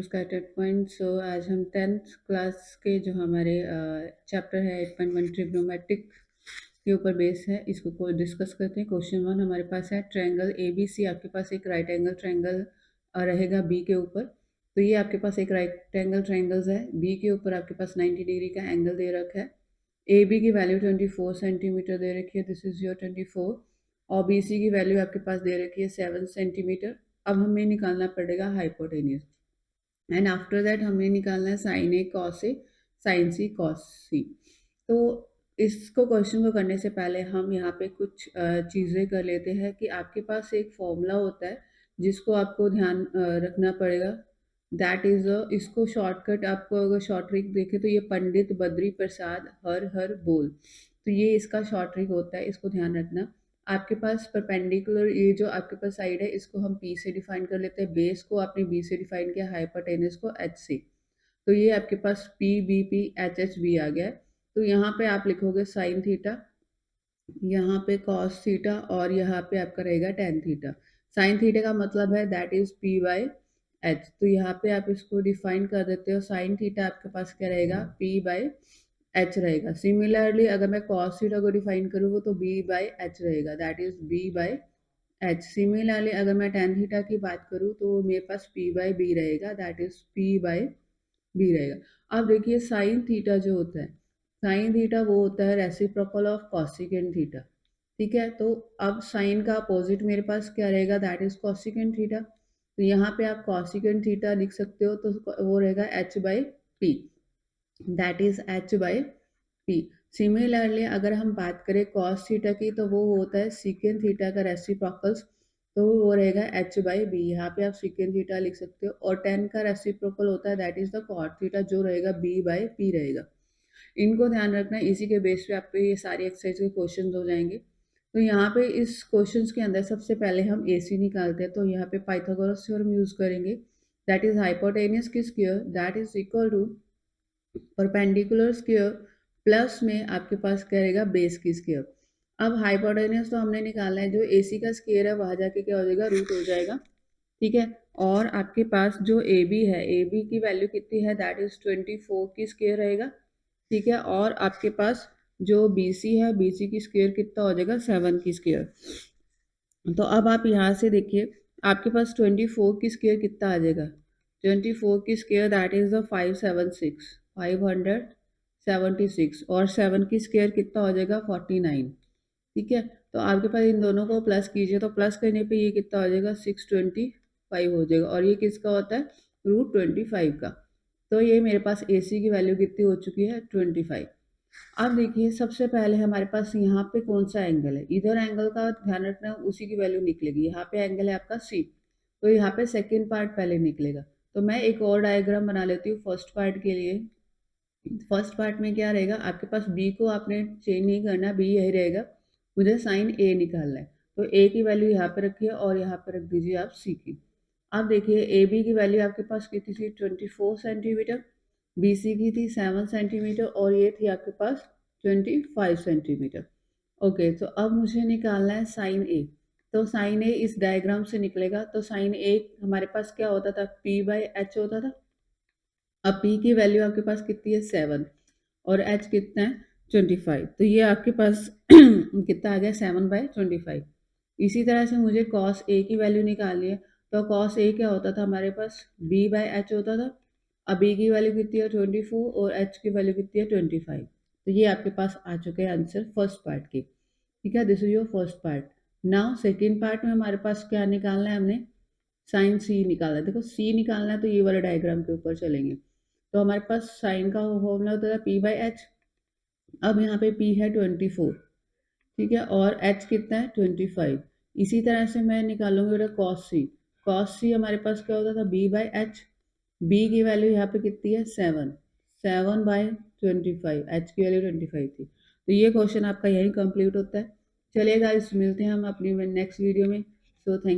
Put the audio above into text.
Scattered point. सो आज हम 10th class के जो हमारे चैप्टर है 8.1 ट्रिग्नोमेट्रिक के ऊपर बेस है, इसको को डिस्कस करते हैं। क्वेश्चन 1 हमारे पास है ट्रायंगल ABC। आपके पास एक राइट एंगल ट्रायंगल रहेगा बी के ऊपर। तो ये आपके पास एक राइट एंगल ट्रायंगल्स है, बी के ऊपर आपके पास 90 डिग्री का एंगल दे रखा है। ए बी की वैल्यू 24 सेंटीमीटर दे रखी है, दिस इज योर 24। और बी सी की वैल्यू आपके पास दे रखी है 7 सेंटीमीटर। अब हमें निकालना पड़ेगा हाइपोटेन्यूज, एंड आफ्टर दैट हमें निकालना है sign A cos A, sign C cos सी। तो इसको क्वेश्चन को करने से पहले हम यहाँ पे कुछ चीज़ें कर लेते हैं कि आपके पास एक फॉर्मूला होता है जिसको आपको ध्यान रखना पड़ेगा। दैट इज इसको शॉर्टकट आपको अगर शॉर्ट ट्रिक देखे तो ये पंडित बद्री प्रसाद हर हर बोल, तो ये इसका शॉर्ट ट्रिक होता है, इसको ध्यान रखना। आपके पास परपेंडिकुलर ये जो आपके पास साइड है इसको हम P से डिफाइन कर लेते हैं, बेस को आपने B से डिफाइन किया, हाइपोटेनस को H से। तो ये आपके पास PBP HHB आ गया है। तो यहाँ पे आप लिखोगे साइन थीटा, यहाँ पे कॉस थीटा और यहाँ पे आपका रहेगा टेन थीटा। साइन थीटा का मतलब है दैट इज P/H। तो यहाँ पे आप इसको डिफाइन कर देते हो, साइन थीटा आपके पास क्या रहेगा P/H रहेगा। सिमिलरली अगर मैं कॉस थीटा को डिफाइन करूँ वो तो B/H रहेगा, दैट इज B/H। सिमिलरली अगर मैं टेन थीटा की बात करूँ तो मेरे पास P/B रहेगा, दैट इज P/B रहेगा। अब देखिए साइन थीटा जो होता है, साइन थीटा वो होता है रेसिप्रोकल ऑफ कॉसिकेंट थीटा, ठीक है। तो अब साइन का अपोजिट मेरे पास क्या रहेगा, दैट इज कॉसिकेंट थीटा। तो यहाँ पे आप कॉसिकेंट थीटा लिख सकते हो, तो वो रहेगा H/P, that is H/P। Similarly अगर हम बात करें कॉस थीटा की तो वो होता है सीकेंट थीटा का रेसिप्रोकल्स, तो वो रहेगा H/B। यहाँ पे आप सीकेंट थीटा लिख सकते हो। और टेन का रेसिप्रोकल होता है that is the cot theta, जो रहेगा B/P रहेगा। इनको ध्यान रखना है, इसी के बेस पे आपके ये सारी एक्सरसाइज के क्वेश्चन हो जाएंगे। तो यहाँ पे इस क्वेश्चंस के अंदर सबसे पहले हम AC निकालते हैं। तो यहाँ पे पाइथागोरस थ्योरम यूज करेंगे, दैट इज हाइपोटेन्यूज की square that is equal to perpendicular square plus में आपके पास क्या रहेगा बेस की स्क्वायर। अब हाइपोटेन्यूज तो हमने निकालना है, जो AC का स्क्वायर है वहां जाके क्या हो जाएगा, रूट हो जाएगा, ठीक है। और आपके पास जो AB है, AB की वैल्यू कितनी है, दैट इज 24 की स्क्वायर रहेगा, ठीक है। और आपके पास जो BC है, BC की स्क्वायर कितना हो जाएगा, 7 की स्क्वायर। तो अब आप यहाँ से देखिए आपके पास 24 की स्क्वायर कितना आ जाएगा, 24 की स्क्वायर दैट इज द 576 और 7 की स्क्वायर कितना हो जाएगा 49, ठीक है। तो आपके पास इन दोनों को प्लस कीजिए, तो प्लस करने पे ये कितना हो जाएगा 625 हो जाएगा, और ये किसका होता है, √25 का। तो ये मेरे पास AC की वैल्यू कितनी हो चुकी है 25। अब देखिए सबसे पहले हमारे पास यहाँ पे कौन सा एंगल है, इधर एंगल का ध्यान रखना, उसी की वैल्यू निकलेगी। यहाँ पे एंगल है आपका C, तो यहाँ पे सेकेंड पार्ट पहले निकलेगा। तो मैं एक और डायग्राम बना लेती हूँ फर्स्ट पार्ट के लिए। फर्स्ट पार्ट में क्या रहेगा, आपके पास B को आपने चेंज नहीं करना, B यही रहेगा, मुझे साइन A निकालना है। तो A की वैल्यू यहाँ पे रखिए और यहाँ पे रख दीजिए आप C की। अब देखिए AB की वैल्यू आपके पास कितनी थी 24 सेंटीमीटर, BC की थी 7 सेंटीमीटर और ये थी आपके पास 25 सेंटीमीटर। ओके, तो अब मुझे निकालना है साइन A। तो साइन A इस डायग्राम से निकलेगा। तो साइन A हमारे पास क्या होता था, P/H होता था। अब P की वैल्यू आपके पास कितनी है 7 और H कितना है 25, तो ये आपके पास कितना आ गया 7/25। इसी तरह से मुझे cos A की वैल्यू निकालनी है। तो cos A क्या होता था हमारे पास, B/H होता था। अब B की वैल्यू कितनी है 24 और H की वैल्यू कितनी है 25। तो ये आपके पास आ चुके हैं आंसर फर्स्ट पार्ट के, ठीक है। This is your first part. Now second part में हमारे पास क्या निकालना है, हमने साइन C निकालना है। देखो C निकालना है तो ये वाले डायग्राम के ऊपर चलेंगे। तो हमारे पास साइन का फॉर्मूला होता है P/H। अब यहाँ पे P है 24, ठीक है, और H कितना है 25। इसी तरह से मैं निकालूंगी बेटा cos C। cos C हमारे पास क्या होता था B/H। B की वैल्यू यहाँ पे कितनी है 7/25, H की वैल्यू 25 थी। तो ये क्वेश्चन आपका यही कंप्लीट होता है। चलिएगा, इस मिलते हैं हम अपनी नेक्स्ट वीडियो में। So thank